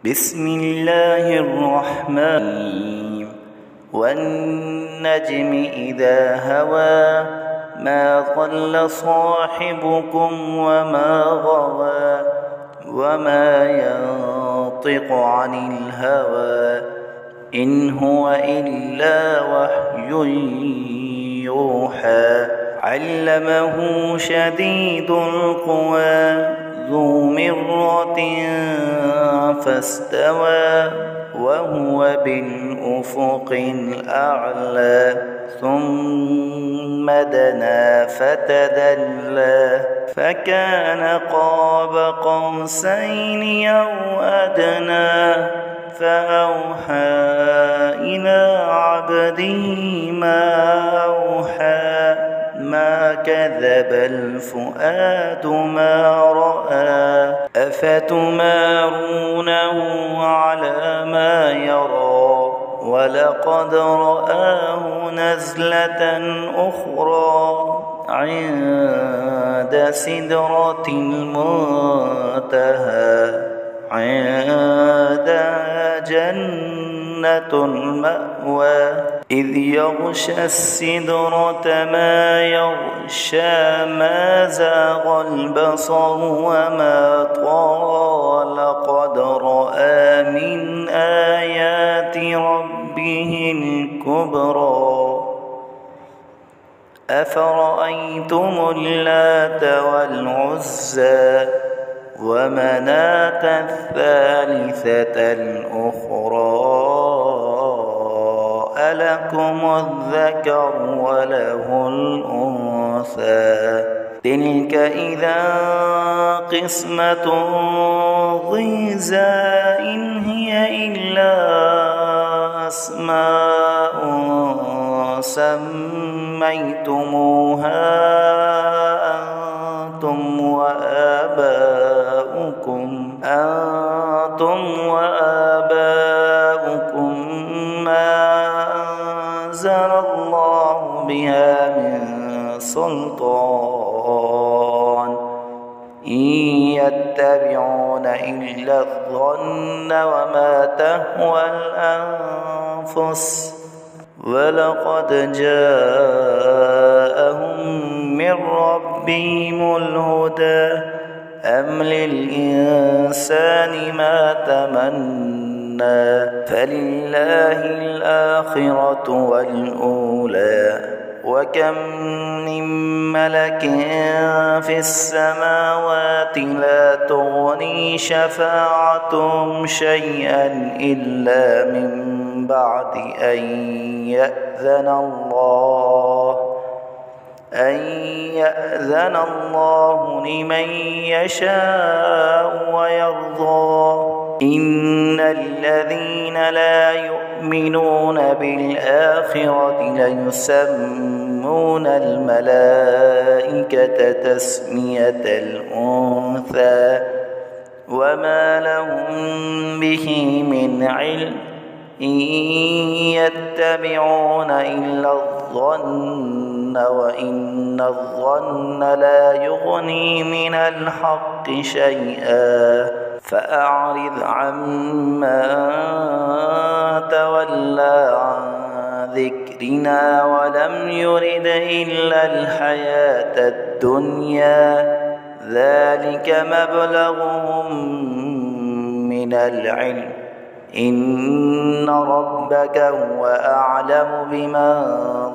بسم الله الرحمن الرحيم والنجم إذا هوى ما ضل صاحبكم وما غوى وما ينطق عن الهوى إن هو إلا وحي يوحى علمه شديد القوى ذو مرة فاستوى وهو بالأفق الأعلى ثم دنا فتدلى فكان قاب قوسين أو أدنى فأوحى إلى عبده ما أوحى ما كذب الفؤاد ما رأى أفتمارونه على ما يرى ولقد رآه نزلة أخرى عند سدرة المنتهى عندها جنة المأوى إذ يغشى السدرة ما يغشى ما زاغ البصر وما طغى لقد رأى من آيات ربه الكبرى أفرأيتم اللات والعزى ومناة الثالثة الأخرى ألكم الذكر وله الأنثى تلك إذا قسمة ضيزى إن هي إلا أسماء سميتموها أنتم وآباؤكم ما أنزل الله بها من سلطان إن يتبعون إلا الظن وما تهوى الأنفس ولقد جاءهم من ربهم الهدى أم للإنسان ما تمنى فلله الآخرة والأولى وكم من ملك في السماوات لا تغني شفاعتهم شيئا إلا من بعد أن يأذن الله لمن يشاء ويرضى إن الذين لا يؤمنون بالآخرة ليسمون الملائكة تسمية الأنثى وما لهم به من علم إن يتبعون إلا الظن وإن الظن لا يغني من الحق شيئا فأعرض عمن تولى عن ذكرنا ولم يرد إلا الحياة الدنيا ذلك مبلغهم من العلم إن ربك هو أعلم بمن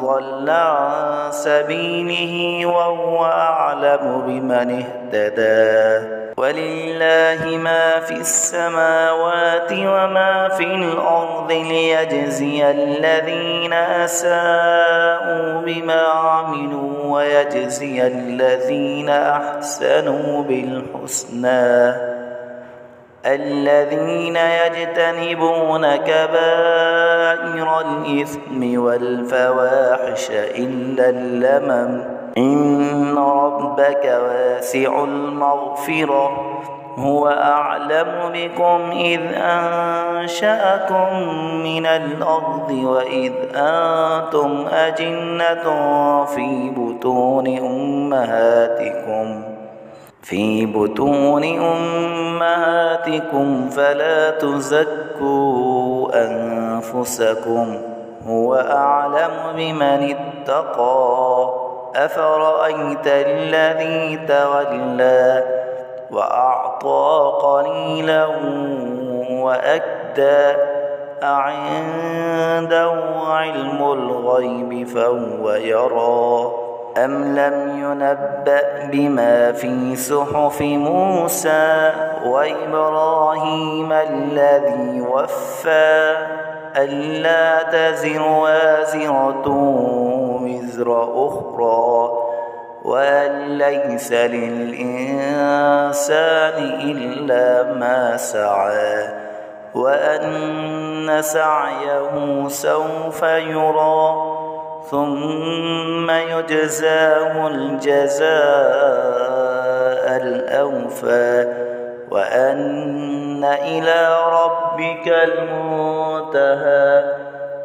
ضل عن سبيله وهو أعلم بمن اهتدى ولله ما في السماوات وما في الأرض ليجزي الذين أساءوا بما عملوا ويجزي الذين أحسنوا بالحسنى الذين يجتنبون كبائر الإثم والفواحش إلا اللمم إن ربك واسع المغفرة هو أعلم بكم إذ أنشأكم من الأرض وإذ أنتم أجنة في بطون أمهاتكم في بطون أمهاتكم فلا تزكوا أنفسكم هو أعلم بمن اتقى أفرأيت الذي تولى وأعطى قليلا وأكدى أعنده علم الغيب فهو يرى أم لم ينبأ بما في صحف موسى وإبراهيم الذي وفى ألا تزر وازرة وزر أخرى وأن ليس للإنسان إلا ما سعى وأن سعيه سوف يرى ثم يجزاه الجزاء الأوفى وأن إلى ربك المنتهى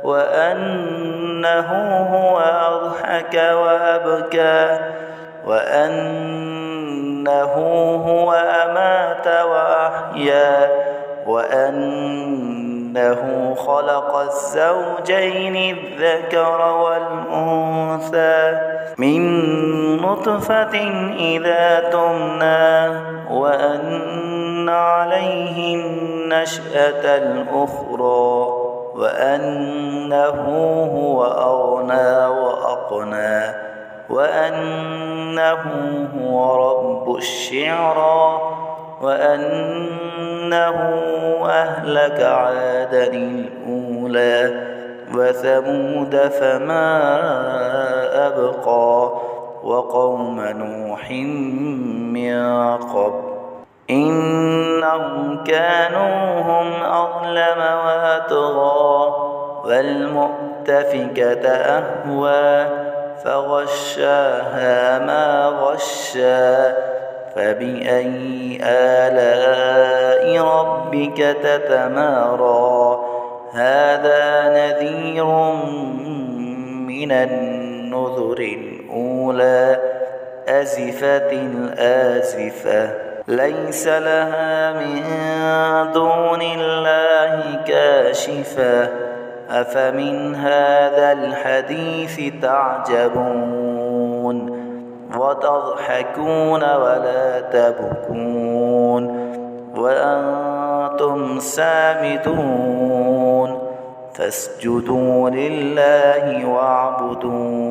وأنه هو أضحك وأبكى وأنه هو أمات وأحيا وأنه خلق الزوجين الذكر والأنثى من نطفة إذا تمنى وأن عليه النشأة الأخرى وأنه هو أغنى وأقنى وأنه هو رب الشعرى وأنه أهلك عادا الأولى وثمود فما أبقى وقوم نوح من قبل إنهم كانوا هم أظلم وأطغى والمؤتفكة أهوى فغشاها ما غشى فبأي آلاء ربك تتمارى هذا نذير من النذر الأولى أزفت الآزفة ليس لها من دون الله كاشفة أفمن هذا الحديث تعجبون وتضحكون ولا تبكون وأنتم سامدون فاسجدوا لله واعبدون